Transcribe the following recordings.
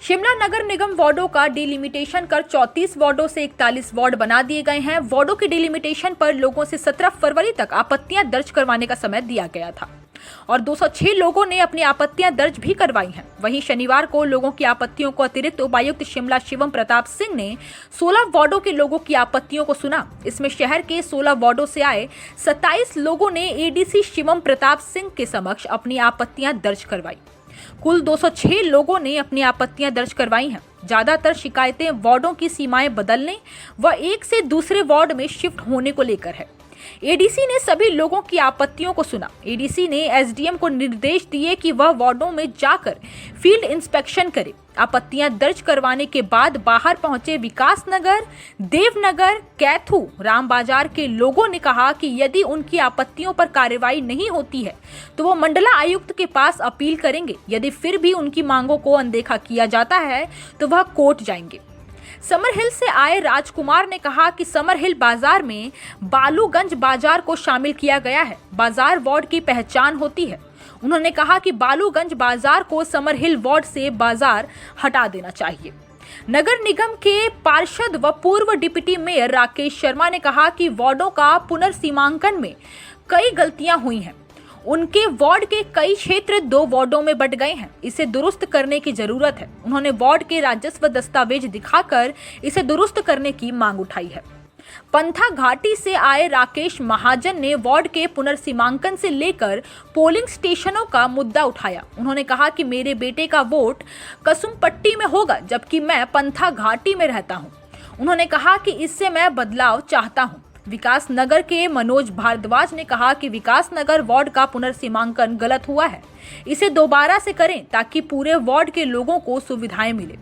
शिमला नगर निगम वार्डों का डिलिमिटेशन कर 34 वार्डों से 41 वार्ड बना दिए गए हैं। वार्डों के डिलिमिटेशन पर लोगों से 17 फरवरी तक आपत्तियां दर्ज करवाने का समय दिया गया था और 206 लोगों ने अपनी आपत्तियां दर्ज भी करवाई हैं। वहीं शनिवार को लोगों की आपत्तियों को अतिरिक्त उपायुक्त शिमला शिवम प्रताप सिंह ने 16 वार्डों के लोगों की आपत्तियों को सुना। इसमें शहर के 16 वार्डों से आए 27 लोगों ने एडीसी शिवम प्रताप सिंह के समक्ष अपनी आपत्तियां दर्ज करवाई। कुल 206 लोगों ने अपनी आपत्तियां दर्ज करवाई हैं। ज्यादातर शिकायतें वार्डों की सीमाएं बदलने व एक से दूसरे वार्ड में शिफ्ट होने को लेकर है। एडीसी ने सभी लोगों की आपत्तियों को सुना। एडीसी ने एसडीएम को निर्देश दिए कि वह वार्डों में जाकर फील्ड इंस्पेक्शन करे। आपत्तियां दर्ज करवाने के बाद बाहर पहुंचे विकास नगर, देवनगर, कैथू, राम बाजार के लोगों ने कहा कि यदि उनकी आपत्तियों पर कार्रवाई नहीं होती है तो वो मंडला आयुक्त के पास अपील करेंगे। यदि फिर भी उनकी मांगों को अनदेखा किया जाता है तो वह कोर्ट जाएंगे। समरहिल से आए राजकुमार ने कहा कि समरहिल बाजार में बालूगंज बाजार को शामिल किया गया है। बाजार वार्ड की पहचान होती है। उन्होंने कहा कि बालूगंज बाजार को समरहिल वार्ड से बाजार हटा देना चाहिए। नगर निगम के पार्षद व पूर्व डिप्टी मेयर राकेश शर्मा ने कहा कि वार्डों का पुनर्सीमांकन में कई गलतियां हुई हैं। उनके वार्ड के कई क्षेत्र 2 वार्डों में बंट गए हैं। इसे दुरुस्त करने की जरूरत है। उन्होंने वार्ड के राजस्व दस्तावेज दिखाकर इसे दुरुस्त करने की मांग उठाई है। पंथा घाटी से आए राकेश महाजन ने वार्ड के पुनर्सीमांकन से लेकर पोलिंग स्टेशनों का मुद्दा उठाया। उन्होंने कहा कि मेरे बेटे का वोट कसुमपट्टी में होगा जबकि मैं पंथा घाटी में रहता हूं। उन्होंने कहा कि इससे मैं बदलाव चाहता हूं। विकास नगर के मनोज भारद्वाज ने कहा कि विकास नगर वार्ड का पुनर्सीमांकन गलत हुआ है। इसे दोबारा से करें ताकि पूरे वार्ड के लोगों को सुविधाएं मिले।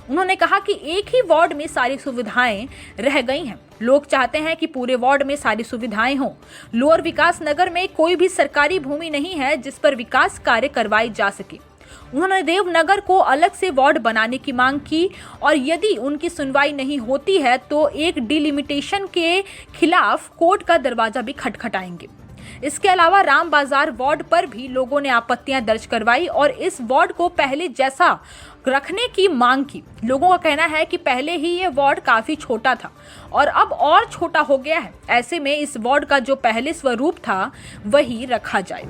उन्होंने कहा कि एक ही वार्ड में सारी सुविधाएं रह गई हैं। लोग चाहते हैं कि पूरे वार्ड में सारी सुविधाएं हों। लोअर विकास नगर में कोई भी सरकारी भूमि नहीं है जिस पर विकास कार्य करवाए जा सके। उन्होंने देवनगर को अलग से वार्ड बनाने की मांग की और यदि उनकी सुनवाई नहीं होती है तो एक डिलिमिटेशन के खिलाफ कोर्ट का दरवाजा भी खटखटाएंगे। इसके अलावा राम बाजार वार्ड पर भी लोगों ने आपत्तियां दर्ज करवाई और इस वार्ड को पहले जैसा रखने की मांग की। लोगों का कहना है कि पहले ही ये वार्ड काफी छोटा था और अब और छोटा हो गया है। ऐसे में इस वार्ड का जो पहले स्वरूप था वही रखा जाए।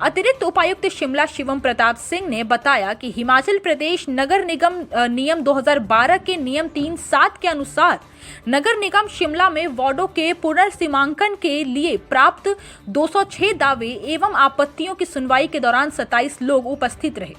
अतिरिक्त उपायुक्त शिमला शिवम प्रताप सिंह ने बताया कि हिमाचल प्रदेश नगर निगम नियम 2012 के नियम 3(7) के अनुसार नगर निगम शिमला में वार्डों के पुनर्सीमांकन के लिए प्राप्त 206 दावे एवं आपत्तियों की सुनवाई के दौरान 27 लोग उपस्थित रहे।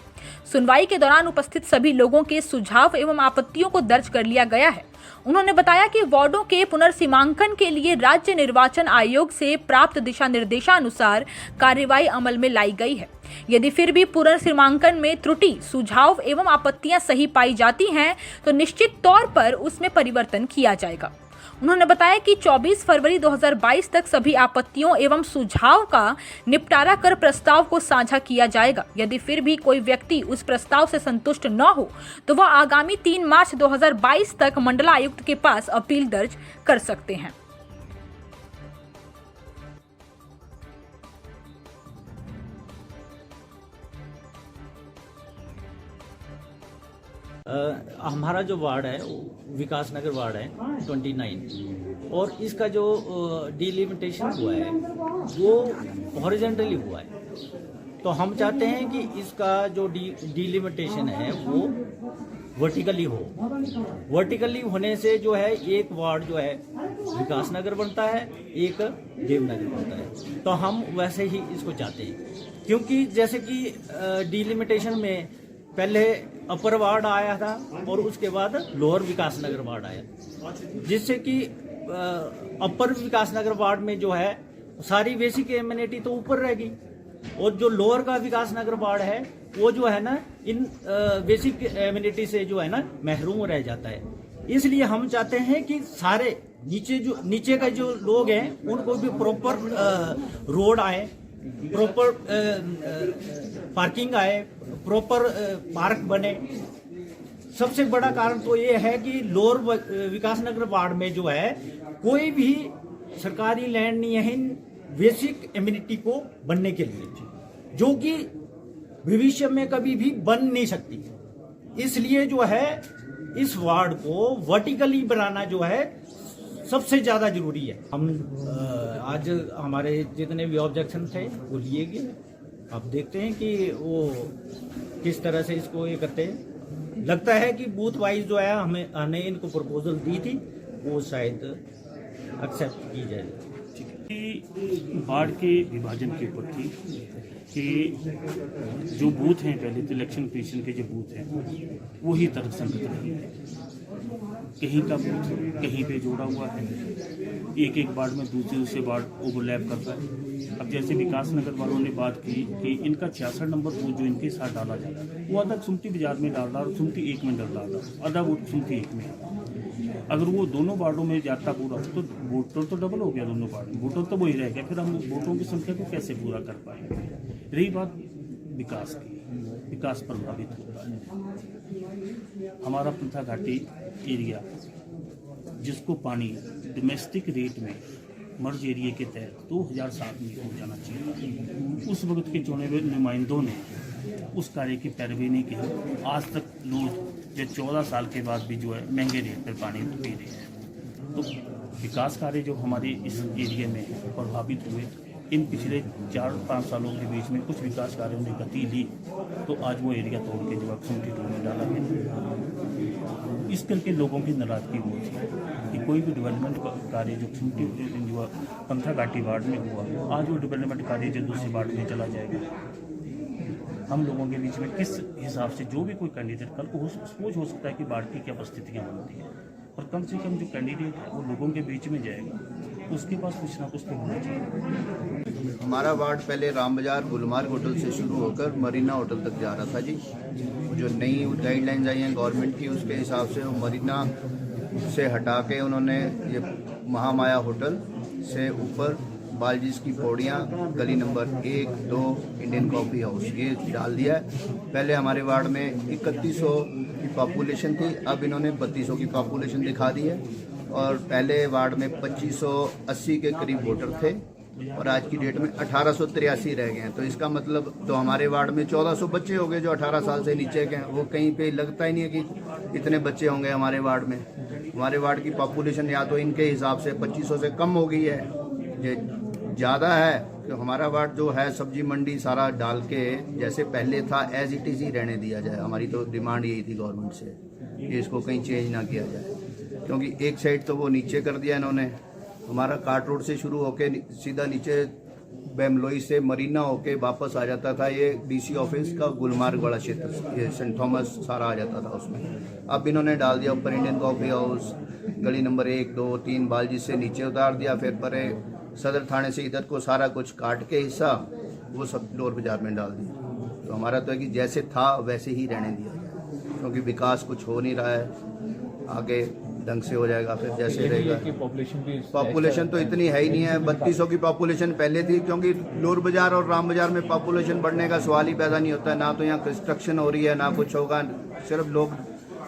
सुनवाई के दौरान उपस्थित सभी लोगों के सुझाव एवं आपत्तियों को दर्ज कर लिया गया है। उन्होंने बताया कि वार्डों के पुनर्सीमांकन के लिए राज्य निर्वाचन आयोग से प्राप्त दिशा निर्देशानुसार कार्यवाही अमल में लाई गई है। यदि फिर भी पुनर्सीमांकन में त्रुटि, सुझाव एवं आपत्तियां सही पाई जाती हैं तो निश्चित तौर पर उसमें परिवर्तन किया जाएगा। उन्होंने बताया कि 24 फरवरी 2022 तक सभी आपत्तियों एवं सुझाव का निपटारा कर प्रस्ताव को साझा किया जाएगा। यदि फिर भी कोई व्यक्ति उस प्रस्ताव से संतुष्ट न हो तो वह आगामी 3 मार्च 2022 तक मंडला आयुक्त के पास अपील दर्ज कर सकते हैं। हमारा जो वार्ड है विकास नगर वार्ड है 29 और इसका जो डिलिमिटेशन हुआ है वो हॉरिजॉन्टली हुआ है। तो हम चाहते हैं कि इसका जो डिलिमिटेशन है वो वर्टिकली हो। वर्टिकली होने से जो है एक वार्ड जो है विकास नगर बनता है, एक देवनगर बनता है। तो हम वैसे ही इसको चाहते हैं क्योंकि जैसे कि डिलिमिटेशन में पहले अपर वार्ड आया था और उसके बाद लोअर विकास नगर वार्ड आया, जिससे कि अपर विकास नगर वार्ड में जो है सारी बेसिक एमिनिटी तो ऊपर रहेगी और जो लोअर का विकास नगर वार्ड है वो जो है ना इन बेसिक एमिनिटी से जो है ना महरूम रह जाता है। इसलिए हम चाहते हैं कि सारे नीचे का जो लोग हैं उनको भी प्रॉपर रोड आए, प्रॉपर पार्किंग आए, प्रॉपर पार्क बने। सबसे बड़ा कारण तो ये है कि लोअर विकास नगर वार्ड में जो है कोई भी सरकारी लैंड नहीं है बेसिक एमिनिटी को बनने के लिए, जो कि भविष्य में कभी भी बन नहीं सकती। इसलिए जो है इस वार्ड को वर्टिकली बनाना जो है सबसे ज्यादा जरूरी है। हम आज हमारे जितने भी ऑब्जेक्शन थे वो लिए गए। अब देखते हैं कि वो किस तरह से इसको ये करते हैं। लगता है कि बूथ वाइज जो है हमने इनको प्रपोजल दी थी वो शायद एक्सेप्ट की जाए। वार्ड के विभाजन के ऊपर थी कि जो बूथ हैं, पहले तो इलेक्शन कमीशन के जो बूथ हैं वो ही तर्कसंगत नहीं है। कहीं का बूथ कहीं पे जोड़ा हुआ है, एक एक वार्ड में दूसरे वार्ड ओवरलैप करता है। अब जैसे विकास नगर वालों ने बात की कि इनका 66 नंबर बूथ जो इनके साथ डाला जा रहा है वो आधा सुमती बाजार में डाल रहा है और सुमती 1 में डाल रहा है, आधा वोट सुमती 1 में। अगर वो दोनों वार्डों में जाता पूरा तो वोटर तो डबल हो गया, दोनों वार्ड में वोटर तो वही रह गया। फिर हम वोटों की संख्या को कैसे पूरा कर पाएंगे? रही बात विकास की, विकास प्रभावित होता है। हमारा पंथा घाटी एरिया जिसको पानी डोमेस्टिक रेट में मर्ज एरिया के तहत 2007 में हो जाना चाहिए, उस वक्त के चुने हुए नुमाइंदों ने उस कार्य की पैरवी नहीं की। आज तक लोग जो 14 साल के बाद भी जो है महंगे रेट पर पानी पी रहे हैं। तो विकास कार्य जो हमारे इस एरिया में प्रभावित हुए, इन पिछले 4-5 सालों के बीच में कुछ विकास कार्यों ने गति ली तो आज वो एरिया तोड़ के जो सुमती 2 में डाला गया। इस करके लोगों की नाराजगी हुई थी कि कोई भी डेवलपमेंट कार्य जो सुमती जो पंथा घाटी वार्ड में हुआ, आज वो डेवलपमेंट कार्य जो दूसरे वार्ड में चला जाएगा। हम लोगों के बीच में किस हिसाब से जो भी कोई कैंडिडेट कल को सोच हो सकता है कि वार्ड की क्या परिस्थितियाँ बनती हैं, और कम से कम जो कैंडिडेट है वो लोगों के बीच में जाएगा, उसके पास कुछ ना कुछ तो होना चाहिए। हमारा वार्ड पहले राम बाजार गुलमार्ग होटल से शुरू होकर मरीना होटल तक जा रहा था जी। जो नई गाइडलाइंस आई हैं गवर्नमेंट की, उसके हिसाब से वो मरीना से हटा के उन्होंने ये महामाया होटल से ऊपर बालजीज की पौड़ियाँ, गली नंबर 1, 2, इंडियन कॉफ़ी हाउस ये डाल दिया है। पहले हमारे वार्ड में 3100 की पॉपुलेशन थी, अब इन्होंने 3200 की पॉपुलेशन दिखा दी है। और पहले वार्ड में 2580 के करीब वोटर थे और आज की डेट में 1883 रह गए हैं। तो इसका मतलब तो हमारे वार्ड में 1400 बच्चे हो गए जो 18 साल से नीचे के हैं। वो कहीं पे लगता ही नहीं है कि इतने बच्चे होंगे हमारे वार्ड में। हमारे वार्ड की पॉपुलेशन या तो इनके हिसाब से 2500 से कम हो गई है, ये ज़्यादा है। तो हमारा वार्ड जो है सब्जी मंडी सारा डाल के जैसे पहले था एज इट इज़ ही रहने दिया जाए। हमारी तो डिमांड यही थी गवर्नमेंट से कि इसको कहीं चेंज ना किया जाए, क्योंकि एक साइड तो वो नीचे कर दिया इन्होंने। हमारा कार्ट रोड से शुरू होके सीधा नीचे बेमलोई से मरीना होके वापस आ जाता था ये डीसी ऑफिस का गुलमार्ग वाला क्षेत्र, ये सेंट थॉमस सारा आ जाता था उसमें। अब इन्होंने डाल दिया ऊपर इंडियन कॉफ़ी हाउस, गली नंबर 1, 2, 3 बालजी से नीचे उतार दिया। फिर परे सदर थाने से इधर को सारा कुछ काट के हिस्सा वो सब डोर बाजार में डाल दिया। तो हमारा तो है कि जैसे था वैसे ही रहने दिया जाए, क्योंकि विकास कुछ हो नहीं रहा है। आगे ढंग से हो जाएगा फिर जैसे रहेगा। पॉपुलेशन तो इतनी है ही नहीं है, 3200 की पॉपुलेशन पहले थी, क्योंकि लोर बाजार और राम बाजार में पॉपुलेशन बढ़ने का सवाल ही पैदा नहीं होता है। ना तो यहाँ कंस्ट्रक्शन हो रही है ना कुछ होगा, सिर्फ लोग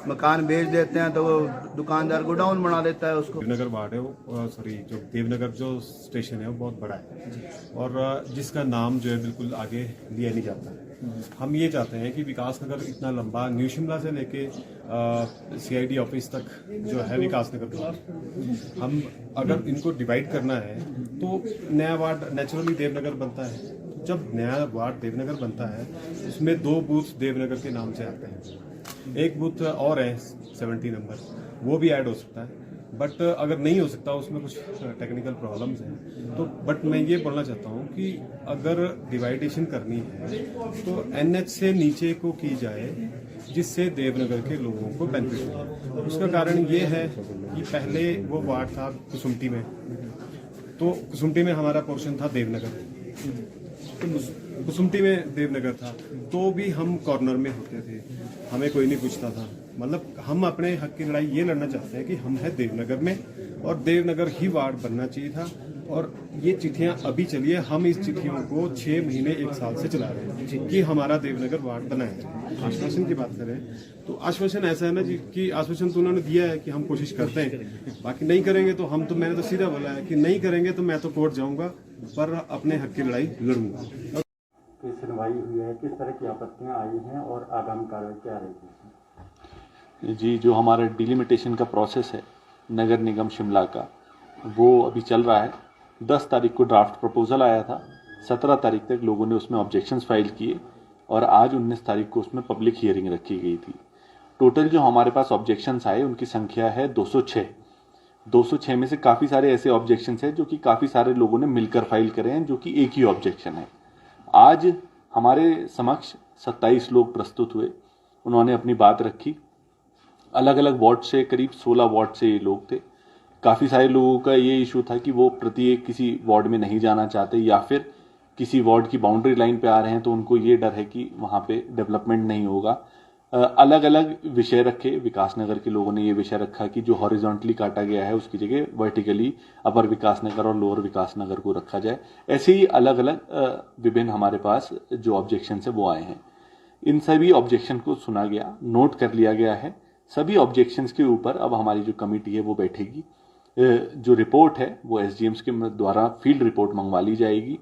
मकान बेच देते हैं तो वो दुकानदार गोडाउन बना देता है उसको। देवनगर वार्ड है वो जो देवनगर जो स्टेशन है वो बहुत बड़ा है और जिसका नाम जो है बिल्कुल आगे लिया नहीं जाता। हम ये चाहते हैं कि विकास नगर इतना लंबा न्यू शिमला से लेके CID ऑफिस तक जो है विकास नगर का, हम अगर इनको डिवाइड करना है तो नया वार्ड नेचुरली देवनगर बनता है। जब नया वार्ड देवनगर बनता है उसमें 2 बूथ देवनगर के नाम से आते हैं, एक बूथ और है 70 नंबर, वो भी ऐड हो सकता है। बट अगर नहीं हो सकता, उसमें कुछ टेक्निकल प्रॉब्लम्स हैं, तो बट मैं ये बोलना चाहता हूँ कि अगर डिवाइडेशन करनी है तो NH से नीचे को की जाए, जिससे देवनगर के लोगों को बेनिफिट हो। उसका कारण ये है कि पहले वो वार्ड था कुसुम्पटी में, तो कुसुम्पटी में हमारा पोर्शन था देवनगर, तो कुसुम्पटी में देवनगर था तो भी हम कॉर्नर में होते थे, हमें कोई नहीं पूछता था। मतलब हम अपने हक की लड़ाई ये लड़ना चाहते हैं कि हम है देवनगर में और देवनगर ही वार्ड बनना चाहिए था। और ये चिट्ठियां अभी चलिए, हम इस चिट्ठियों को 6 महीने 1 साल से चला रहे हैं कि हमारा देवनगर वार्ड बनाया जाए। आश्वासन की बात करें तो आश्वासन ऐसा है ना जी कि आश्वासन तो उन्होंने दिया है कि हम कोशिश करते हैं, बाकी नहीं करेंगे तो हम तो, मैंने तो सीधा बोला है कि नहीं करेंगे तो मैं तो कोर्ट जाऊंगा पर अपने हक की लड़ाई लड़ूंगा। की सुनवाई हुई है, किस तरह की आपत्तियां आई हैं और आगामी कार्रवाई क्या रहेगी? जी, जो हमारा डिलिमिटेशन का प्रोसेस है नगर निगम शिमला का, वो अभी चल रहा है। 10 तारीख को ड्राफ्ट प्रपोजल आया था, 17 तारीख तक लोगों ने उसमें ऑब्जेक्शंस फाइल किए और आज 19 तारीख को उसमें पब्लिक हियरिंग रखी गई थी। टोटल जो हमारे पास ऑब्जेक्शंस आए उनकी संख्या है 206। 206 में से काफ़ी सारे ऐसे ऑब्जेक्शंस हैं जो कि काफ़ी सारे लोगों ने मिलकर फाइल करे हैं, जो कि एक ही ऑब्जेक्शन है। आज हमारे समक्ष 27 लोग प्रस्तुत हुए, उन्होंने अपनी बात रखी। अलग अलग वार्ड से, करीब 16 वार्ड से ये लोग थे। काफ़ी सारे लोगों का ये इशू था कि वो प्रत्येक किसी वार्ड में नहीं जाना चाहते, या फिर किसी वार्ड की बाउंड्री लाइन पे आ रहे हैं तो उनको ये डर है कि वहाँ पे डेवलपमेंट नहीं होगा। अलग अलग विषय रखे। विकास नगर के लोगों ने ये विषय रखा कि जो हॉरिजॉन्टली काटा गया है उसकी जगह वर्टिकली अपर विकास नगर और लोअर विकास नगर को रखा जाए। ऐसे ही अलग अलग विभिन्न हमारे पास जो ऑब्जेक्शन है वो आए हैं। इन सभी ऑब्जेक्शन को सुना गया, नोट कर लिया गया है। सभी ऑब्जेक्शंस के ऊपर अब हमारी जो कमेटी है वो बैठेगी। जो रिपोर्ट है वो एसडीएम्स के द्वारा फील्ड रिपोर्ट मंगवा ली जाएगी।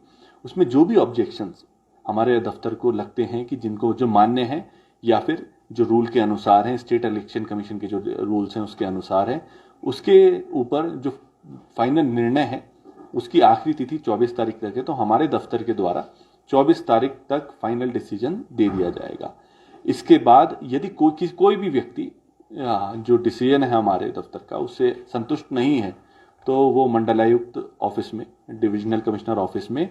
उसमें जो भी ऑब्जेक्शंस हमारे दफ्तर को लगते हैं कि जिनको जो मान्य है या फिर जो रूल के अनुसार हैं, स्टेट इलेक्शन कमीशन के जो रूल्स हैं उसके अनुसार है, उसके ऊपर जो फाइनल निर्णय है उसकी आखिरी तिथि 24 तारीख तक है। तो हमारे दफ्तर के द्वारा 24 तारीख तक फाइनल डिसीजन दे दिया जाएगा। इसके बाद यदि कोई भी व्यक्ति जो डिसीजन है हमारे दफ्तर का उससे संतुष्ट नहीं है तो वो मंडलायुक्त ऑफिस में, डिविजनल कमिश्नर ऑफिस में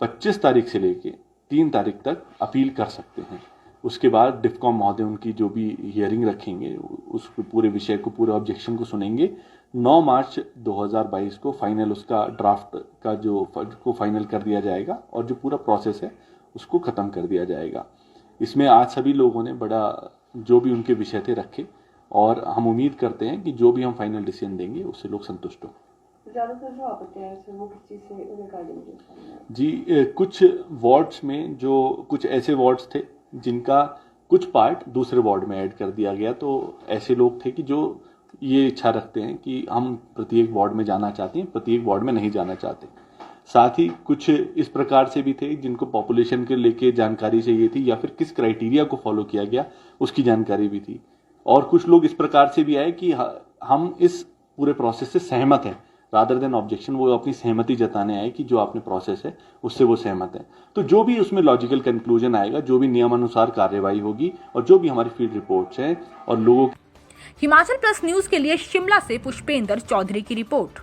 25 तारीख से लेके 3 तारीख तक अपील कर सकते हैं। उसके बाद डिफकॉम महोदय उनकी जो भी हियरिंग रखेंगे उस पूरे विषय को, पूरे ऑब्जेक्शन को सुनेंगे। 9 मार्च 2022 को फाइनल उसका ड्राफ्ट का को फाइनल कर दिया जाएगा और जो पूरा प्रोसेस है उसको ख़त्म कर दिया जाएगा। इसमें आज सभी लोगों ने बड़ा जो भी उनके विषय थे रखे और हम उम्मीद करते हैं कि जो भी हम फाइनल डिसीजन देंगे उससे लोग संतुष्ट हों। ज़्यादातर जो आपत्तियां हैं वो किस चीज़ से रिगार्डिंग? जी, कुछ वार्ड्स में जो कुछ ऐसे वार्ड्स थे जिनका कुछ पार्ट दूसरे वार्ड में ऐड कर दिया गया, तो ऐसे लोग थे कि जो ये इच्छा रखते हैं कि हम प्रत्येक वार्ड में जाना चाहते हैं, प्रत्येक वार्ड में नहीं जाना चाहते। साथ ही कुछ इस प्रकार से भी थे जिनको पॉपुलेशन के लेके जानकारी चाहिए थी या फिर किस क्राइटेरिया को फॉलो किया गया उसकी जानकारी भी थी। और कुछ लोग इस प्रकार से भी आए कि हम इस पूरे प्रोसेस से सहमत हैं, रादर देन ऑब्जेक्शन, वो अपनी सहमति जताने आए कि जो आपने प्रोसेस है उससे वो सहमत है। तो जो भी उसमें लॉजिकल कंक्लूजन आएगा, जो भी नियमानुसार कार्यवाही होगी और जो भी हमारी फील्ड रिपोर्ट्स हैं और लोगों। हिमाचल प्लस न्यूज के लिए शिमला से पुष्पेंद्र चौधरी की रिपोर्ट।